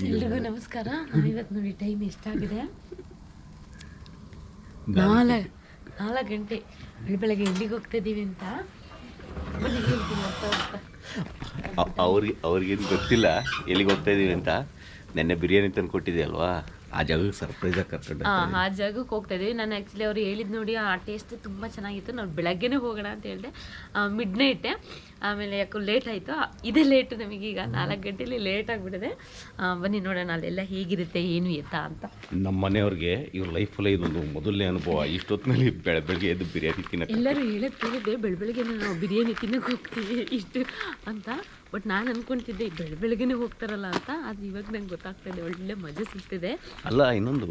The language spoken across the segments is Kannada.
ಎಲ್ರಿಗೂ ನಮಸ್ಕಾರ. ನಾವಿವತ್ತು ನೋಡಿ ಟೈಮ್ ಎಷ್ಟಾಗಿದೆ, 4 ಗಂಟೆ. ಬೆಳಗ್ಗೆ ಎಲ್ಲಿಗೆ ಹೋಗ್ತಾ ಇದ್ದೀವಿ ಅಂತ ಅವ್ರಿಗೇನು ಗೊತ್ತಿಲ್ಲ ಎಲ್ಲಿಗೆ ಹೋಗ್ತಾ ಇದೀವಿ ಅಂತ. ನೆನ್ನೆ ಬಿರಿಯಾನಿ ತಂದು ಕೊಟ್ಟಿದ್ದೆ ಅಲ್ವಾ, ಆ ಜಾಗಕ್ಕೆ ಸರ್ಪ್ರೈಸಾಗಿ ಕರ್ಕೊಂಡು ಆ ಜಾಗಕ್ಕೆ ಹೋಗ್ತಾ ಇದೀವಿ. ನಾನು ಆ್ಯಕ್ಚುಲಿ ಅವ್ರು ಹೇಳಿದ್ದು ನೋಡಿ ಆ ಟೇಸ್ಟ್ ತುಂಬ ಚೆನ್ನಾಗಿತ್ತು. ನಾವು ಬೆಳಗ್ಗೆನೇ ಹೋಗೋಣ ಅಂತ ಹೇಳಿದೆ, ಮಿಡ್ ನೈಟೆ. ಆಮೇಲೆ ಯಾಕೋ ಲೇಟ್ ಆಯಿತು, ಇದೇ ಲೇಟು ನಮಗೀಗ 4 ಗಂಟೆಲಿ ಲೇಟ್ ಆಗಿಬಿಟ್ಟಿದೆ. ಬನ್ನಿ ನೋಡೋಣ ಅಲ್ಲೆಲ್ಲ ಹೇಗಿರುತ್ತೆ ಏನು ಎತ್ತ ಅಂತ. ನಮ್ಮ ಮನೆಯವ್ರಿಗೆ ಇವ್ರ ಲೈಫಲ್ಲೇ ಇದೊಂದು ಮೊದಲನೇ ಅನುಭವ. ಇಷ್ಟೊತ್ತಿನಲ್ಲಿ ಬೆಳಗ್ಗೆ ಎದ್ದು ಬಿರಿಯಾನಿ ತಿನ್ನಕ್ಕೆ ಎಲ್ಲರೂ ಹೇಳೋದು ಕೇಳಿದ್ದೆ, ಬೆಳಗ್ಗೆ ನಾವು ಬಿರಿಯಾನಿ ತಿನ್ನಕ್ಕೆ ಹೋಗ್ತೀವಿ ಇಷ್ಟು ಅಂತ. ಬಟ್ ನಾನು ಅಂದ್ಕೊಳ್ತಿದ್ದೆ ಬೆಳಗ್ಗೆನೇ ಹೋಗ್ತಾರಲ್ಲ ಅಂತ. ಅದು ಇವಾಗ ನಂಗೆ ಗೊತ್ತಾಗ್ತಾಯಿದೆ, ಒಳ್ಳೆ ಮಜಾ ಸಿಗ್ತಿದೆ. ಅಲ್ಲ, ಇನ್ನೊಂದು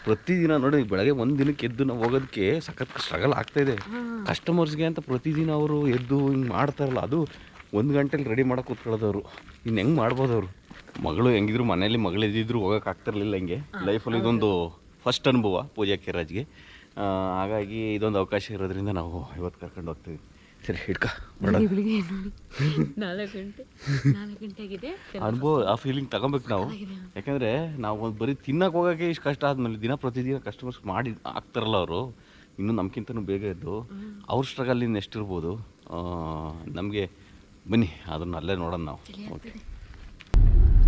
ಪ್ರತಿದಿನ ನೋಡಿ ಬೆಳಗ್ಗೆ ಒಂದು ದಿನಕ್ಕೆ ಎದ್ದು ನಾವು ಹೋಗೋದಕ್ಕೆ ಸಖತ್ ಸ್ಟ್ರಗಲ್ ಆಗ್ತಾಯಿದೆ. ಕಸ್ಟಮರ್ಸ್ಗೆ ಅಂತ ಪ್ರತಿದಿನ ಅವರು ಎದ್ದು ಹಿಂಗೆ ಮಾಡ್ತಾರಲ್ಲ, ಅದು 1 ಗಂಟೆಲಿ ರೆಡಿ ಮಾಡೋಕೆ ಕೂತ್ಕೊಳ್ಳೋದವರು. ಇನ್ನು ಹೆಂಗೆ ಮಾಡ್ಬೋದು ಅವರು? ಮಗಳು ಹೆಂಗಿದ್ರು ಮನೇಲಿ ಮಗಳು ಎದ್ದಿದ್ರು ಹೋಗೋಕೆ ಆಗ್ತಿರ್ಲಿಲ್ಲ. ಹಿಂಗೆ ಲೈಫಲ್ಲಿ ಇದೊಂದು ಫಸ್ಟ್ ಅನುಭವ ಪೂಜಾ ಕೆ ರಾಜ್ಗೆ. ಹಾಗಾಗಿ ಇದೊಂದು ಅವಕಾಶ ಇರೋದ್ರಿಂದ ನಾವು ಇವತ್ತು ಕರ್ಕೊಂಡು ಹೋಗ್ತೀವಿ. ಸರಿ ಹಿಡ್ಕ ಬೆಳಿಗ್ಗೆ 4 ಗಂಟೆ ಆಗಿದೆ. ಅನುಭವ ಆ ಫೀಲಿಂಗ್ ತಗೊಬೇಕು ನಾವು. ಯಾಕಂದರೆ ನಾವು ಒಂದು ಬರೀ ತಿನ್ನಕ್ಕೆ ಹೋಗೋಕ್ಕೆ ಇಷ್ಟು ಕಷ್ಟ ಆದಮೇಲೆ ಪ್ರತಿದಿನ ಕಸ್ಟಮರ್ಸ್ ಮಾಡಿ ಆಗ್ತಾರಲ್ಲ ಅವರು, ಇನ್ನೂ ನಮ್ಗಿಂತನೂ ಬೇಗ ಇದ್ದು ಅವ್ರ ಸ್ಟ್ರಗಲ್ಲಿಂದ ಎಷ್ಟಿರ್ಬೋದು ನಮಗೆ. ಬನ್ನಿ ಅದನ್ನು ಅಲ್ಲೇ ನೋಡೋಣ ನಾವು. ಓಕೆ,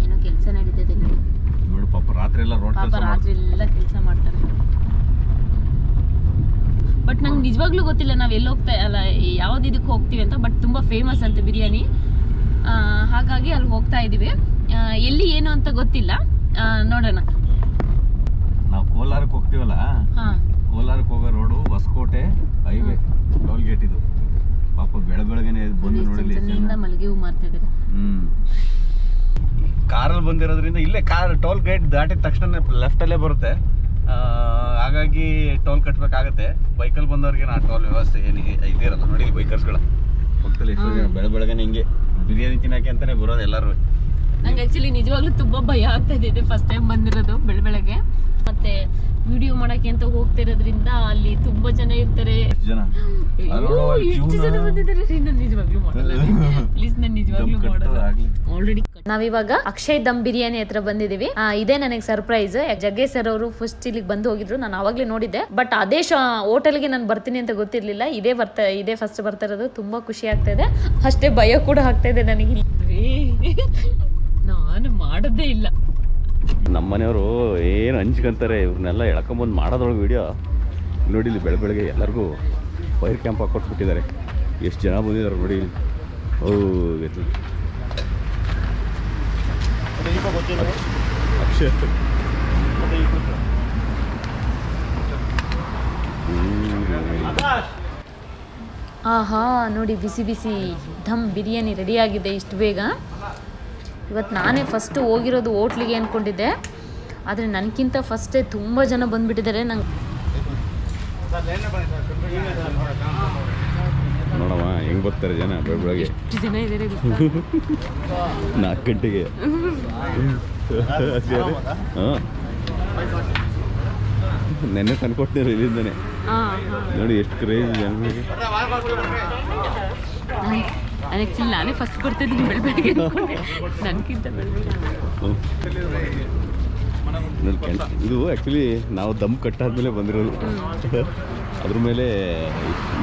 ಏನೋ ಕೆಲಸ ನಡೀತಿದೆ ನೋಡು. ಪಾಪ ರಾತ್ರಿ ಎಲ್ಲ ರಾತ್ರಿ ಎಲ್ಲ ಕೆಲಸ ಮಾಡ್ತಾರೆ. ಬಟ್ ನಂಗೆ ನಿಜವಾಗ್ಲೂ ಗೊತ್ತಿಲ್ಲ ನಾವು ಎಲ್ಲಿ ಹೋಗ್ತಾ ಅಲ್ಲ ಯಾವ್ದು ಇದಕ್ಕೆ ಹೋಗ್ತೀವಿ ಅಂತ. ಬಟ್ ತುಂಬ ಫೇಮಸ್ ಅಂತ ಬಿರಿಯಾನಿ, ಹಾಗಾಗಿ ಅಲ್ಲಿ ಹೋಗ್ತಾ ಇದ್ದೀವಿ. ಎಲ್ಲಿ ಏನು ಅಂತ ಗೊತ್ತಿಲ್ಲ, ನೋಡೋಣ. ನಾವು ಕೋಲಾರಕ್ಕೆ ಹೋಗ್ತೀವಲ್ಲ, ಕೋಲಾರಕ್ಕೆ ಹೋಗೋ road Hoskote highway toll gate ಇದು. ಪಾಪ ಬೆಳಗ್ಗೆನೆ ಬಂದು ನೋಡಿ ಮಲ್ಲಿಗೆ ಹೂ ಮಾರ್ತಾ ಇದ್ದಾರೆ. ಕಾರಲ್ಲಿ ಬಂದಿರೋದ್ರಿಂದ ಇಲ್ಲೇ ಟೋಲ್ ಗೇಟ್ ದಾಟಿದ ತಕ್ಷಣ ಲೆಫ್ಟಲ್ಲೇ ಬರುತ್ತೆ. ಹಾಗಾಗಿ ಟೋಲ್ ಕಟ್ಟಬೇಕಾಗತ್ತೆ. ಬೈಕಲ್ಲಿ ಬಂದವ್ರಿಗೆ ನಾ ಟೋಲ್ ವ್ಯವಸ್ಥೆ ಏನಿಗೆ ಇದಿರಲ್ಲ ನೋಡಿ. ಬೈಕರ್ಸ್ಗಳ ಹೋಗ್ತಲ್ಲ ಎಷ್ಟು ಜನ ಬೆಳಗ್ಗೆನೆ ಹಿಂಗೆ ಬಿರಿಯಾನಿ ತಿನ್ನಕ್ಕೆ ಅಂತಾನೆ ಬರೋದು ಎಲ್ಲರೂ. ನಂಗೆ ಆ್ಯಕ್ಚುಲಿ ನಿಜವಾಗ್ಲೂ ತುಂಬ ಭಯ ಆಗ್ತಾ ಇದೆ. ಫಸ್ಟ್ ಟೈಮ್ ಬಂದಿರೋದು ಬೆಳಗ್ಗೆ. ಮತ್ತೆ ವಿಡಿಯೋ ಮಾಡೋಕ್ಕೆ ಅಂತ ಹೋಗ್ತಿರೋದ್ರಿಂದ ಅಲ್ಲಿ ತುಂಬ ಜನ ಇರ್ತಾರೆ. ಎಷ್ಟು ಜನ ಬಂದಿದ್ದಾರೆ. ನಾನು ನಿಜವಾಗ್ಲೂ ಮಾಡಲ್ಲ ಪ್ಲೀಸ್, ನಾನು ನಿಜವಾಗ್ಲೂ ಮಾಡಲ್ಲ. ಆಲ್ರೆಡಿ ನಾವಿವಾಗ ಅಕ್ಷಯ್ ದಮ್ ಬಿರಿಯಾನಿ ಹತ್ರ ಬಂದಿದ್ದೀವಿ. ಇದೇ ನನಗೆ ಸರ್ಪ್ರೈಸ್. ಜಗ್ಗೇಶ್ ಸರ್ ಅವರು ಫಸ್ಟ್ ಇಲ್ಲಿಗೆ ಬಂದು ಹೋಗಿದ್ರು, ನಾನು ಅವಾಗಲೇ ನೋಡಿದ್ದೆ. ಬಟ್ ಅದೇ ಹೋಟೆಲ್ಗೆ ನಾನು ಬರ್ತೀನಿ ಅಂತ ಗೊತ್ತಿರಲಿಲ್ಲ. ಇದೇ ಫಸ್ಟ್ ಬರ್ತಾ ಇರೋದು. ತುಂಬ ಖುಷಿ ಆಗ್ತಾ ಇದೆ, ಅಷ್ಟೇ ಭಯ ಕೂಡ ಆಗ್ತಾ ಇದೆ ನನಗೆ. ನಾನು ಮಾಡೋದೇ ಇಲ್ಲ. ನಮ್ಮನೆಯವರು ಏನು ಹಂಚ್ಕೊಂತಾರೆ, ಇವ್ರನ್ನೆಲ್ಲ ಎಳ್ಕೊಂಬಂದು ಮಾಡೋದ್ರೊಳಗೆ ವೀಡಿಯೋ ನೋಡಿ. ಇಲ್ಲಿ ಬೆಳಗ್ಗೆ ಎಲ್ಲರಿಗೂ ಫೈರ್ ಕ್ಯಾಂಪ್ ಹಾಕೊಟ್ಬಿಟ್ಟಿದ್ದಾರೆ. ಎಷ್ಟು ಜನ ಬಂದಿದ್ದಾರೆ ನೋಡಿ. ಅಕ್ಷಯ್ ಆಹಾ ನೋಡಿ, ಬಿಸಿ ಬಿಸಿ ಧಮ್ ಬಿರಿಯಾನಿ ರೆಡಿಯಾಗಿದೆ ಇಷ್ಟು ಬೇಗ. ಇವತ್ತು ನಾನೇ ಫಸ್ಟು ಹೋಗಿರೋದು ಹೋಟ್ಲಿಗೆ ಅಂದ್ಕೊಂಡಿದ್ದೆ, ಆದರೆ ನನಗಿಂತ ಫಸ್ಟೇ ತುಂಬ ಜನ ಬಂದುಬಿಟ್ಟಿದ್ದಾರೆ. ನಂಗೆ ನೋಡಮ್ಮ ಹೆಂಗೆ ಬರ್ತಾರೆ ಜನ ಬೆಳಗ್ಗೆ. ಎಷ್ಟು ಜನ ಇದ್ದಾರೆ 4 ಗಂಟೆಗೆ. ಹಾಂ, ನೆನ್ನೆ ತಂದ್ಕೊಟ್ಟಿದ್ದಾರೆ ಇಲ್ಲಿಂದನೇ. ನೋಡಿ ಎಷ್ಟು ಕ್ರೇಜ್ ಜನರಿಗೆ. ಆ್ಯಕ್ಚುಲಿ ನಾನೇ ಫಸ್ಟ್ ಬರ್ತಿದ್ದೀನಿ ಬೆಳಗ್ಗೆ. ನನಗಿಂತ ಇದು ಆ್ಯಕ್ಚುಲಿ ನಾವು ದಮ್ ಕಟ್ಟಾದ್ಮೇಲೆ ಬಂದಿರೋದು. ಅದ್ರ ಮೇಲೆ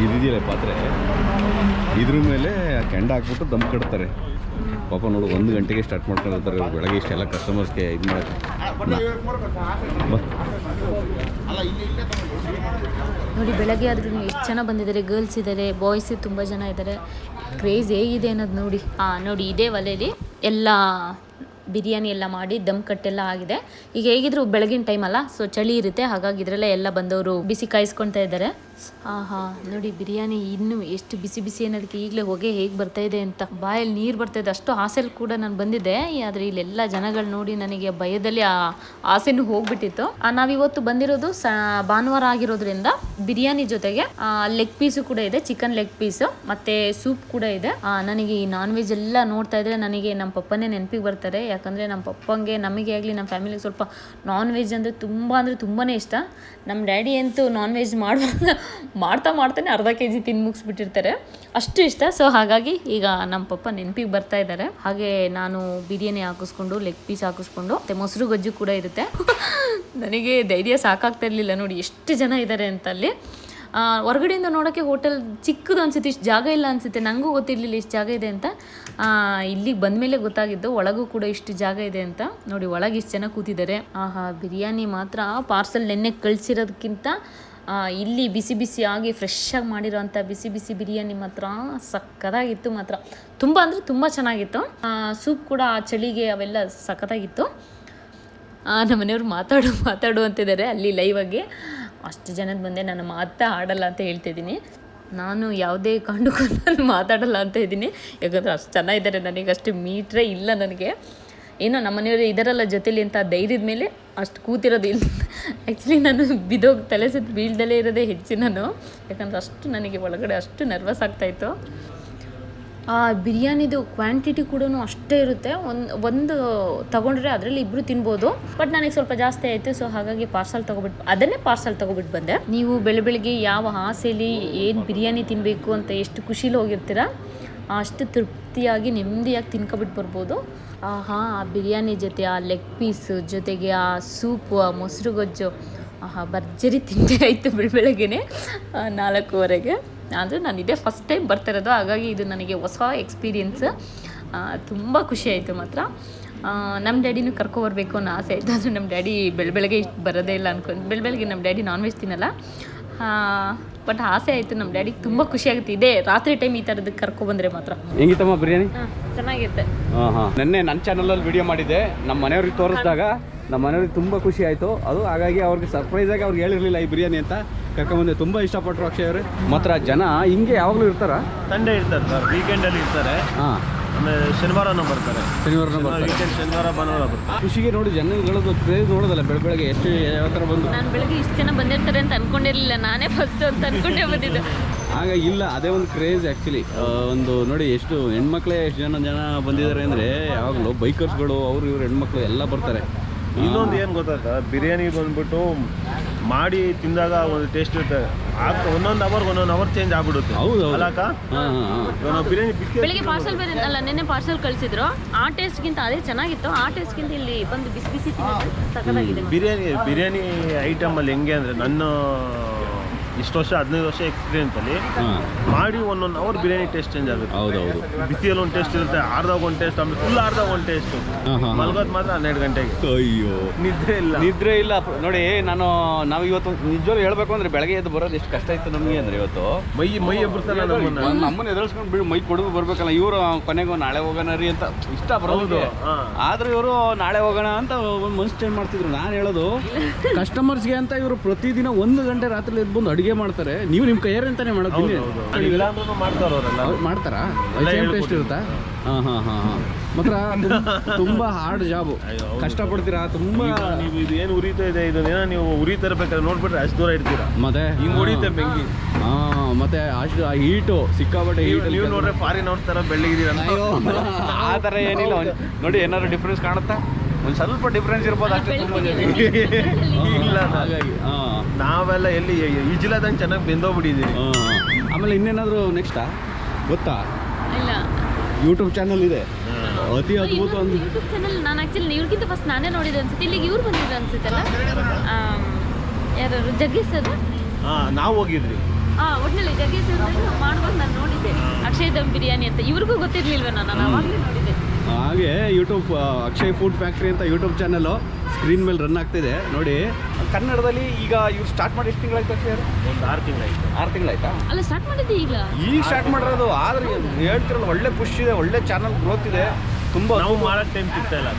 ಇದಿದೆಯಲ್ಲ ಪಾತ್ರೆ, ಇದ್ರ ಮೇಲೆ ಕೆಂಡ ಹಾಕ್ಬಿಟ್ಟು ದಮ್ ಕಟ್ತಾರೆ. ಪಾಪ ನೋಡು 1 ಗಂಟೆಗೆ ಸ್ಟಾರ್ಟ್ ಮಾಡ್ಕೊಂಡಿರ್ತಾರೆ ಬೆಳಗ್ಗೆ. ಇಷ್ಟೆಲ್ಲ ಕಸ್ಟಮರ್ಸ್ಗೆ ಇದು ಮಾಡೋಕ್ಕೆ. ನೋಡಿ ಬೆಳಗ್ಗೆ ಆದ್ರೂ ಎಷ್ಟು ಜನ ಬಂದಿದ್ದಾರೆ. ಗರ್ಲ್ಸ್ ಇದ್ದಾರೆ, ಬಾಯ್ಸ್ ತುಂಬ ಜನ ಇದ್ದಾರೆ. ಕ್ರೇಜ್ ಹೇಗಿದೆ ಅನ್ನೋದು ನೋಡಿ. ನೋಡಿ ಇದೇ ಒಲೆಯಲ್ಲಿ ಎಲ್ಲ ಬಿರಿಯಾನಿ ಎಲ್ಲ ಮಾಡಿ ದಮ್ ಕಟ್ಟೆಲ್ಲ ಆಗಿದೆ. ಈಗ ಹೇಗಿದ್ರು ಬೆಳಗಿನ ಟೈಮ್ ಅಲ್ಲ, ಸೊ ಚಳಿ ಇರುತ್ತೆ, ಹಾಗಾಗಿ ಇದರಲ್ಲೇ ಎಲ್ಲ ಬಂದವರು ಬಿಸಿ ಕಾಯಿಸ್ಕೊಳ್ತಾ ಇದ್ದಾರೆ. ನೋಡಿ ಬಿರಿಯಾನಿ ಇನ್ನೂ ಎಷ್ಟು ಬಿಸಿ ಬಿಸಿ ಅನ್ನೋದಕ್ಕೆ ಈಗಲೇ ಹೊಗೆ ಹೇಗೆ ಬರ್ತಾ ಇದೆ ಅಂತ ಬಾಯಲ್ಲಿ ನೀರು ಬರ್ತಾ ಇದೆ. ಅಷ್ಟು ಆಸೆಲಿ ಕೂಡ ನಾನು ಬಂದಿದ್ದೆ, ಆದರೆ ಇಲ್ಲೆಲ್ಲ ಜನಗಳು ನೋಡಿ ನನಗೆ ಭಯದಲ್ಲಿ ಆ ಆಸೆನೂ ಹೋಗ್ಬಿಟ್ಟಿತ್ತು. ನಾವಿವತ್ತು ಬಂದಿರೋದು ಭಾನುವಾರ ಆಗಿರೋದ್ರಿಂದ ಬಿರಿಯಾನಿ ಜೊತೆಗೆ ಲೆಗ್ ಪೀಸು ಕೂಡ ಇದೆ, ಚಿಕನ್ ಲೆಗ್ ಪೀಸು, ಮತ್ತೆ ಸೂಪ್ ಕೂಡ ಇದೆ. ನನಗೆ ಈ ನಾನ್ ವೆಜ್ ಎಲ್ಲ ನೋಡ್ತಾ ಇದ್ರೆ ನನಗೆ ನಮ್ಮ ಪಪ್ಪನೇ ನೆನಪಿಗೆ ಬರ್ತಾರೆ. ಯಾಕಂದರೆ ನಮ್ಮ ಪಪ್ಪಂಗೆ, ನಮಗೆ ಆಗಲಿ ನಮ್ಮ ಫ್ಯಾಮಿಲಿಗೆ ಸ್ವಲ್ಪ ನಾನ್ ವೆಜ್ ಅಂದರೆ ತುಂಬಾ ಇಷ್ಟ. ನಮ್ಮ ಡ್ಯಾಡಿ ಅಂತೂ ನಾನ್ ವೆಜ್ ಮಾಡುವಾಗ ಮಾಡ್ತಾನೆ ಅರ್ಧ ಕೆ ಜಿ ತಿಂದು ಮುಗಿಸ್ಬಿಟ್ಟಿರ್ತಾರೆ, ಅಷ್ಟು ಇಷ್ಟ. ಸೊ ಹಾಗಾಗಿ ಈಗ ನಮ್ಮ ಪಪ್ಪ ನೆನಪಿಗೆ ಬರ್ತಾ ಇದ್ದಾರೆ. ಹಾಗೆ ನಾನು ಬಿರಿಯಾನಿ ಹಾಕಿಸ್ಕೊಂಡು ಲೆಗ್ ಪೀಸ್ ಹಾಕಿಸ್ಕೊಂಡು ಮತ್ತು ಮೊಸರು ಗೊಜ್ಜು ಕೂಡ ಇರುತ್ತೆ. ನನಗೆ ಧೈರ್ಯ ಸಾಕಾಗ್ತಾ ಇರಲಿಲ್ಲ ನೋಡಿ ಎಷ್ಟು ಜನ ಇದ್ದಾರೆ ಅಂತ. ಅಲ್ಲಿ ಹೊರಗಡೆಯಿಂದ ನೋಡೋಕ್ಕೆ ಹೋಟೆಲ್ ಚಿಕ್ಕದು ಅನಿಸುತ್ತೆ, ಇಷ್ಟು ಜಾಗ ಇಲ್ಲ ಅನಿಸುತ್ತೆ. ನನಗೂ ಗೊತ್ತಿರಲಿಲ್ಲ ಇಷ್ಟು ಜಾಗ ಇದೆ ಅಂತ. ಇಲ್ಲಿಗೆ ಬಂದಮೇಲೆ ಗೊತ್ತಾಗಿದ್ದು ಒಳಗೂ ಕೂಡ ಇಷ್ಟು ಜಾಗ ಇದೆ ಅಂತ. ನೋಡಿ ಒಳಗೆ ಇಷ್ಟು ಜನ ಕೂತಿದ್ದಾರೆ. ಆಹಾ, ಬಿರಿಯಾನಿ ಮಾತ್ರ ಪಾರ್ಸಲ್ ನೆನ್ನೆ ಕಳಿಸಿರೋದಕ್ಕಿಂತ ಇಲ್ಲಿ ಬಿಸಿ ಬಿಸಿ ಆಗಿ ಫ್ರೆಶ್ ಆಗಿ ಮಾಡಿರೋಂಥ ಬಿಸಿ ಬಿಸಿ ಬಿರಿಯಾನಿ ಮಾತ್ರ ಸಕ್ಕತ್ತಾಗಿತ್ತು. ಮಾತ್ರ ತುಂಬ ಅಂದರೆ ತುಂಬ ಚೆನ್ನಾಗಿತ್ತು. ಸೂಪ್ ಕೂಡ ಆ ಚಳಿಗೆ ಅವೆಲ್ಲ ಸಖತ್ತಾಗಿತ್ತು. ನಮ್ಮ ಮನೆಯವ್ರು ಮಾತಾಡು ಅಂತಿದ್ದಾರೆ ಅಲ್ಲಿ ಲೈವಾಗಿ. ಅಷ್ಟು ಜನದ ಬಂದೆ ನಾನು ಮಾತಾ ಆಡಲ್ಲ ಅಂತ ಹೇಳ್ತಿದ್ದೀನಿ. ನಾನು ಯಾವುದೇ ಕಾರಣಕ್ಕೂ ನಾನು ಮಾತಾಡಲ್ಲ ಅಂತ ಇದ್ದೀನಿ, ಯಾಕಂದರೆ ಅಷ್ಟು ಚೆನ್ನಾಗಿದ್ದಾರೆ. ನನಗೆ ಅಷ್ಟು ಮೀಟ್ರೇ ಇಲ್ಲ ನನಗೆ. ಏನೋ ನಮ್ಮ ಮನೆಯವರು ಇದರಲ್ಲ ಜೊತೆಲಿ ಅಂತ ಧೈರ್ಯದ ಮೇಲೆ ಅಷ್ಟು ಕೂತಿರೋದು ಇಲ್ಲ. ಆ್ಯಕ್ಚುಲಿ ನಾನು ತಲೆ ಸುತ್ತ ಬೀಳ್ದಲೇ ಇರೋದೇ ಹೆಚ್ಚು ನಾನು, ಯಾಕಂದರೆ ಅಷ್ಟು ನನಗೆ ಒಳಗಡೆ ಅಷ್ಟು ನರ್ವಸ್ ಆಗ್ತಾಯಿತ್ತು. ಆ ಬಿರಿಯಾನಿದು ಕ್ವಾಂಟಿಟಿ ಕೂಡ ಅಷ್ಟೇ ಇರುತ್ತೆ. ಒಂದು ತೊಗೊಂಡ್ರೆ ಅದರಲ್ಲಿ ಇಬ್ಬರು ತಿನ್ಬೋದು. ಬಟ್ ನನಗೆ ಸ್ವಲ್ಪ ಜಾಸ್ತಿ ಆಯಿತು. ಸೊ ಹಾಗಾಗಿ ಅದನ್ನೇ ಪಾರ್ಸಲ್ ತೊಗೊಬಿಟ್ಟು ಬಂದೆ. ನೀವು ಬೆಳಗ್ಗೆ ಯಾವ ಆಸೆಯಲ್ಲಿ ಏನು ಬಿರಿಯಾನಿ ತಿನ್ನಬೇಕು ಅಂತ ಎಷ್ಟು ಖುಷಿಲಿ ಹೋಗಿರ್ತೀರ, ಅಷ್ಟು ತೃಪ್ತಿಯಾಗಿ ನೆಮ್ಮದಿಯಾಗಿ ತಿನ್ಕೊಬಿಟ್ಟು ಬರ್ಬೋದು. ಆ ಬಿರಿಯಾನಿ ಜೊತೆ ಆ ಲೆಗ್ ಪೀಸ್ ಜೊತೆಗೆ ಆ ಸೂಪು, ಆ ಮೊಸರು ಗೊಜ್ಜು, ಭರ್ಜರಿ ತಿಂಡಿ ಆಯಿತು ಬೆಳಗ್ಗೆನೆ 4:15. ಅಂದರೆ ನಾನು ಇದೇ ಫಸ್ಟ್ ಟೈಮ್ ಬರ್ತಿರೋದು, ಹಾಗಾಗಿ ಇದು ನನಗೆ ಹೊಸ ಎಕ್ಸ್ಪೀರಿಯೆನ್ಸ್. ತುಂಬ ಖುಷಿ ಆಯಿತು ಮಾತ್ರ. ನಮ್ಮ ಡ್ಯಾಡಿನೂ ಕರ್ಕೊಬರ್ಬೇಕು ಅನ್ನೋ ಆಸೆ ಆಯಿತು. ಆದರೆ ನಮ್ಮ ಡ್ಯಾಡಿ ಬೆಳಗ್ಗೆ ಇಷ್ಟು ಬರೋದೇ ಇಲ್ಲ ಅನ್ಕೊಂಡು. ಬೆಳಗ್ಗೆ ನಮ್ಮ ಡ್ಯಾಡಿ ನಾನ್ ವೆಜ್ ತಿನ್ನಲ್ಲ. ಬಟ್ ಆಸೆ ಆಯಿತು, ನಮ್ಮ ಡ್ಯಾಡಿಗೆ ತುಂಬ ಖುಷಿಯಾಗುತ್ತೆ. ಇದೇ ರಾತ್ರಿ ಟೈಮ್ ಈ ಥರದಕ್ಕೆ ಕರ್ಕೊಬಂದರೆ ಮಾತ್ರ. ಹೆಂಗಿತ್ತಮ್ಮ ಬಿರಿಯಾನಿ? ಚೆನ್ನಾಗಿರುತ್ತೆ. ನೆನ್ನೆ ನನ್ನ ಚಾನಲಲ್ಲಿ ವಿಡಿಯೋ ಮಾಡಿದ್ದೆ, ನಮ್ಮ ಮನೆಯವ್ರಿಗೆ ತೋರಿಸಿದಾಗ ನಮ್ಮ ಮನೆಯವ್ರಿಗೆ ತುಂಬ ಖುಷಿ ಆಯಿತು. ಅದು ಹಾಗಾಗಿ ಅವ್ರಿಗೆ ಸರ್ಪ್ರೈಸಾಗಿ ಅವ್ರಿಗೆ ಹೇಳಿರಲಿಲ್ಲ ಈ ಬಿರಿಯಾನಿ ಅಂತ, ಕರ್ಕೊಂಬಂದೆ. ತುಂಬ ಇಷ್ಟಪಟ್ಟರು ಅಕ್ಷಯ್ ಅವರು. ಮಾತ್ರ ಜನ ಹಿಂಗೆ ಯಾವಾಗಲೂ ಇರ್ತಾರಾ? ಸಂಡೇ ಇರ್ತಾರೆ ಸರ್, ವೀಕೆಂಡಲ್ಲಿ ಇರ್ತಾರೆ. ಆಮೇಲೆ ಶನಿವಾರನೂ ಬರ್ತಾರೆ. ಶನಿವಾರ ಭಾನುವಾರ ಬರ್ತಾರೆ. ಖುಷಿಗೆ ನೋಡಿ ಜನಗಳದ್ದು ಕ್ರೇಜ್ ನೋಡೋದಲ್ಲ ಬೆಳಗ್ಗೆ ಎಷ್ಟು ಯಾವ ಥರ ಬಂದು. ನಾನು ಬೆಳಗ್ಗೆ ಇಷ್ಟು ಜನ ಬಂದಿರ್ತಾರೆ ಅಂತ ಅನ್ಕೊಂಡಿರಲಿಲ್ಲ, ನಾನೇ ಫಸ್ಟ್ ಅಂತ ಅನ್ಕೊಂಡೇ ಬಂದಿದ್ದು. ಹಾಗಾಗಿ ಇಲ್ಲ, ಅದೇ ಒಂದು ಕ್ರೇಜ್ ಆ್ಯಕ್ಚುಲಿ. ಒಂದು ನೋಡಿ ಎಷ್ಟು ಹೆಣ್ಮಕ್ಳೇ ಎಷ್ಟು ಜನ ಬಂದಿದ್ದಾರೆ ಅಂದರೆ, ಯಾವಾಗಲೂ ಬೈಕರ್ಸ್ಗಳು ಅವರು ಇವರು ಹೆಣ್ಮಕ್ಳು ಎಲ್ಲ ಬರ್ತಾರೆ. ಇನ್ನೊಂದು ಏನು ಗೊತ್ತಾಯ್ತಾ, ಬಿರಿಯಾನಿ ಬಂದ್ಬಿಟ್ಟು ಮಾಡಿ ತಿಂದಾಗ ಒಂದು ಟೇಸ್ಟ್ ಇರುತ್ತೆ. ಒಂದೊಂದು ಅವರ್ ಚೇಂಜ್ ಆಗ್ಬಿಡುತ್ತೆ. ಹೌದು ಅಲ್ಲಕ್ಕ, ಬಿರಿಯಾನಿ ಬೆಳಿಗ್ಗೆ ಪಾರ್ಸಲ್ ಬೇರೆ ಅಲ್ಲ, ನೆನ್ನೆ ಪಾರ್ಸಲ್ ಕಳಿಸಿದ್ರು. ಆ ಟೇಸ್ಟ್ಗಿಂತ ಅದೇ ಚೆನ್ನಾಗಿತ್ತು. ಆ ಟೇಸ್ಟ್ಗಿಂತ ಇಲ್ಲಿ ಬಂದು ಬಿಸಿ ಬಿಸಿ ಸಖತ್ತಾಗಿದೆ. ಬಿರಿಯಾನಿ ಐಟಮಲ್ಲಿ ಹೆಂಗೆ ಅಂದರೆ, ನನ್ನ ಇಷ್ಟು ವರ್ಷ 15 ವರ್ಷ ಎಕ್ಸ್ಪೀರಿಯನ್ಸಲ್ಲಿ ಮಾಡಿ ಒಂದೊಂದು ಅವರ್ ಬಿರಿಯಾನಿ ಟೇಸ್ಟ್ ಚೇಂಜ್ ಆಗುತ್ತೆ. ಹೌದೌದು. ಬಿಸಿಯಲ್ಲಿ ಒಂದು ಟೇಸ್ಟ್ ಇರುತ್ತೆ, ಆರ್ದಾಗ ಒಂದು ಟೇಸ್ಟ್, ಆಮೇಲೆ ಫುಲ್ ಆರ್ದಾಗ ಒಂದು ಟೇಸ್ಟ್. ಮಲ್ಗೋದು ಮಾತ್ರ 12 ಗಂಟೆಗೆ. ಅಯ್ಯೋ, ನಿದ್ರೆ ಇಲ್ಲ ನೋಡಿ. ನಾವು ಇವತ್ತು ನಿಜವಾಗ್ಲೂ ಹೇಳ್ಬೇಕು ಅಂದ್ರೆ ಬೆಳಗ್ಗೆ ಎದ್ದು ಬರೋದು ಎಷ್ಟು ಕಷ್ಟ ಇತ್ತು ನಮಗೆ ಅಂದ್ರೆ, ಇವತ್ತು ಮೈ ಎಬ್ಬರ್ಸಲ್ಲ ನಮ್ಮನ್ನ ಎದುರಿಸ್ಕೊಂಡು ಬಿಡು, ಮೈ ಕೊಡೋದು ಬರ್ಬೇಕಲ್ಲ. ಇವರು ಕೊನೆಗೂ ನಾಳೆ ಹೋಗೋಣ ರೀ ಅಂತ ಇಷ್ಟ ಬರೋದು. ಆದ್ರೆ ಇವರು ನಾಳೆ ಹೋಗೋಣ ಅಂತ ಒಂದು ಮನ್ಸು ಚೇಂಜ್ ಮಾಡ್ತಿದ್ರು. ನಾನು ಹೇಳೋದು ಕಸ್ಟಮರ್ಸ್ಗೆ ಅಂತ ಇವರು ಪ್ರತಿದಿನ 1 ಗಂಟೆ ರಾತ್ರಿ ಎದ್ದು ಬಂದು ಅಡುಗೆ ಮಾಡ್ತಾರೆ. ನೀವು ನಿಮ್ಮ ಕೈಯಾರೆ ಅಂತಾನೆ ಮಾಡೋದು. ಮಾಡ್ತಾರಾ? ಟೇಸ್ಟ್ ಇರುತ್ತಾ? ಮಾತ್ರ ತುಂಬಾ ಹಾರ್ಡ್ ಜಾಬು, ಕಷ್ಟಪಡ್ತೀರಾ ತುಂಬಾ. ನೀವು ಇದು ಏನು ಉರಿತಾ ಇದೆ, ಇದನ್ನೇನೋ ನೀವು ಉರಿತಾ ಇರ್ಬೇಕಾದ್ರೆ ನೋಡ್ಬಿಟ್ರೆ ಅಷ್ಟು ದೂರ ಇರ್ತೀರಾ. ಮತ್ತೆ ಹಿಂಗೆ ಹೊಡಿತೆ ಬೆಂಕಿ. ಮತ್ತೆ ಅಷ್ಟು ಹೀಟು ಸಿಕ್ಕಾಪಟ್ಟೆ ಹೀಟ್. ನೀವು ನೋಡ್ರೆ ಫಾರಿನ್ ಅವ್ರ ಥರ ಬೆಳ್ಳಗಿದ್ದೀರಾ. ಆ ಥರ ಏನಿಲ್ಲ ನೋಡಿ. ಏನಾದ್ರು ಡಿಫ್ರೆನ್ಸ್ ಕಾಣುತ್ತಾ? ಒಂದು ಸ್ವಲ್ಪ ಡಿಫ್ರೆನ್ಸ್ ಇರ್ಬೋದು ಅಷ್ಟೇ. ಇಲ್ಲ, ಹಾಗಾಗಿ ನಾವೆಲ್ಲ ಎಲ್ಲಿ ಈಜಿಲ್ಲದಂಗೆ ಚೆನ್ನಾಗಿ ಬೆಂದೋಗ್ಬಿಟ್ಟಿದ್ದೀವಿ. ಆಮೇಲೆ ಇನ್ನೇನಾದರೂ ನೆಕ್ಸ್ಟಾ ಗೊತ್ತಾ? ಇಲ್ಲ, ಯೂಟ್ಯೂಬ್ ಚಾನಲ್ ಇದೆ, ಅತಿ ಅದ್ಭುತ ಒಂದು ಯೂಟ್ಯೂಬ್ ಚಾನಲ್. ನಾನು ಆ್ಯಕ್ಚುಲಿ ಇವ್ರಿಗಿಂತ ಫಸ್ಟ್ ನಾನೇ ನೋಡಿದೆ ಅನ್ಸುತ್ತೆ. ಇಲ್ಲಿಗೆ ಇವ್ರು ಬಂದಿದ್ರು ಅನ್ಸುತ್ತಲ್ಲ, ಯಾರು ಜಗ್ಗೇಶ್ ಅದು. ನಾವು ಹೋಗಿದ್ರಿ. ಒಟ್ಟಿನಲ್ಲಿ ಜಗ್ಗೇಶ್ ಮಾಡ್ಕೊಂಡು ನಾನು ನೋಡಿದ್ದೆ, ಅಕ್ಷಯ್ ದಮ್ ಬಿರಿಯಾನಿ ಅಂತ. ಇವ್ರಿಗೂ ಗೊತ್ತಿರ್ಲಿಲ್ವ, ನಾನು ಅವಾಗಲೇ ನೋಡಿದ್ದೆ. ಹಾಗೆ ಯೂಟ್ಯೂಬ್ ಅಕ್ಷಯ್ ಫುಡ್ ಫ್ಯಾಕ್ಟ್ರಿ ಅಂತ ಯೂಟ್ಯೂಬ್ ಚಾನಲ್ಲು ಸ್ಕ್ರೀನ್ ಮೇಲೆ ರನ್ ಆಗ್ತಿದೆ ನೋಡಿ. ಕನ್ನಡದಲ್ಲಿ ಈಗ ಇವ್ರು ಸ್ಟಾರ್ಟ್ ಮಾಡಿ ಎಷ್ಟು ತಿಂಗಳಾಯ್ತು ಅಕ್ಷಯ್? ಒಂದು 6 ತಿಂಗಳಾಯ್ತು. 6 ತಿಂಗಳಾಯ್ತಾ? ಅಲ್ಲ, ಸ್ಟಾರ್ಟ್ ಮಾಡಿದ್ದೆ ಈಗ ಸ್ಟಾರ್ಟ್ ಮಾಡಿರೋದು. ಆದ್ರೆ ಹೇಳ್ತಿರಲ್ಲ, ಒಳ್ಳೆ ಪುಷ್ ಇದೆ, ಒಳ್ಳೆ ಚಾನಲ್ ಗ್ರೋತ್ ಇದೆ. ತುಂಬಾ ನಾವು ಮಾಡೋಕ್ಕೆ ಟೈಮ್ ಸಿಗ್ತಾ ಇಲ್ಲ.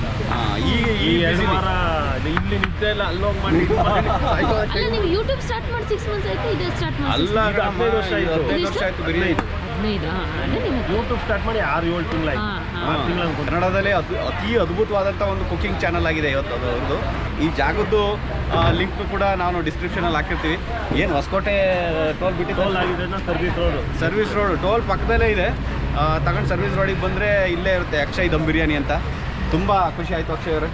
ಈಗ ಈ 2 ವಾರ ಇಲ್ಲಿ ನಿಂತ ಇಲ್ಲ, ಅಲ್ಲೋಗಿ ಮಾಡಿ. ಅಲ್ಲ, ನೀವು ಯೂಟ್ಯೂಬ್ ಸ್ಟಾರ್ಟ್ ಮಾಡಿ 6 ಮಂತ್ಸ್ ಆಯ್ತು, ಇದು ಸ್ಟಾರ್ಟ್ ಮಾಡಿ ಅಲ್ಲ 15 ವರ್ಷ ಆಯ್ತು. 15 ವರ್ಷ ಆಯ್ತು ಬಿರಿಯಾನಿ. ಯೂಟ್ಯೂಬ್ ಸ್ಟಾರ್ಟ್ ಮಾಡಿ 6-7 ತಿಂಗಳಾಯ್ತು. ಕನ್ನಡದಲ್ಲೇ ಅತಿ ಅದ್ಭುತವಾದಂಥ ಒಂದು ಕುಕಿಂಗ್ ಚಾನಲ್ ಆಗಿದೆ ಇವತ್ತು ಅದು ಒಂದು. ಈ ಜಾಗದ್ದು ಲಿಂಕ್ ಕೂಡ ನಾನು ಡಿಸ್ಕ್ರಿಪ್ಷನಲ್ಲಿ ಹಾಕಿರ್ತೀವಿ. ಏನು ಹೊಸಕೋಟೆ ಟೋಲ್ ಬಿಟ್ಟು ಟೋಲ್ ಆಗಿದೆ, ಸರ್ವಿಸ್ ರೋಡ್ ಟೋಲ್ ಪಕ್ಕದಲ್ಲೇ ಇದೆ. ತಗೊಂಡು ಸರ್ವಿಸ್ ರೋಡಿಗೆ ಬಂದರೆ ಇಲ್ಲೇ ಇರುತ್ತೆ ಅಕ್ಷಯ್ ದಮ್ ಬಿರಿಯಾನಿ ಅಂತ. ತುಂಬ ಖುಷಿ ಆಯಿತು ಅಕ್ಷಯ್ ಅವರೇ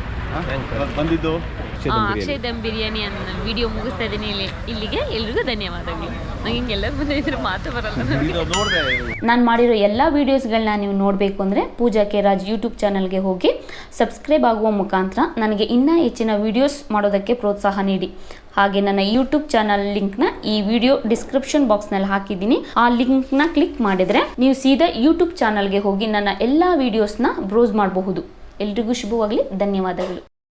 ಬಂದಿದ್ದು. ಅಕ್ಷಯ್ ದಮ್ ಅಕ್ಷಯ್ ಬಿರಿಯಾನಿ. ದಮ್ ಬಿರಿಯಾನಿ ಅನ್ನೋ ವಿಡಿಯೋ ಮುಗಿಸ್ತಾ ಇದ್ದೀನಿ ಇಲ್ಲಿಗೆ ಎಲ್ರಿಗೂ ಧನ್ಯವಾದಗಳು. ನಂಗೆ ಹಿಂಗೆಲ್ಲ ಬಂದಿದ್ರೆ ಮಾತು ಬರಲ್ಲ. ನಾನು ಮಾಡಿರೋ ಎಲ್ಲ ವೀಡಿಯೋಸ್ಗಳನ್ನ ನೀವು ನೋಡಬೇಕು ಅಂದರೆ ಪೂಜಾ ಕೆ ರಾಜ್ ಯೂಟ್ಯೂಬ್ ಚಾನಲ್ಗೆ ಹೋಗಿ ಸಬ್ಸ್ಕ್ರೈಬ್ ಆಗುವ ಮುಖಾಂತರ ನನಗೆ ಇನ್ನೂ ಹೆಚ್ಚಿನ ವೀಡಿಯೋಸ್ ಮಾಡೋದಕ್ಕೆ ಪ್ರೋತ್ಸಾಹ ನೀಡಿ. ಹಾಗೆ ನನ್ನ ಯೂಟ್ಯೂಬ್ ಚಾನಲ್ ಲಿಂಕ್ನ ಈ ವಿಡಿಯೋ ಡಿಸ್ಕ್ರಿಪ್ಷನ್ ಬಾಕ್ಸ್ನಲ್ಲಿ ಹಾಕಿದ್ದೀನಿ. ಆ ಲಿಂಕ್ನ ಕ್ಲಿಕ್ ಮಾಡಿದರೆ ನೀವು ಸೀದಾ ಯೂಟ್ಯೂಬ್ ಚಾನಲ್ಗೆ ಹೋಗಿ ನನ್ನ ಎಲ್ಲ ವೀಡಿಯೋಸ್ನ ಬ್ರೌಸ್ ಮಾಡಬಹುದು. ಎಲ್ರಿಗೂ ಶುಭವಾಗಲಿ. ಧನ್ಯವಾದಗಳು.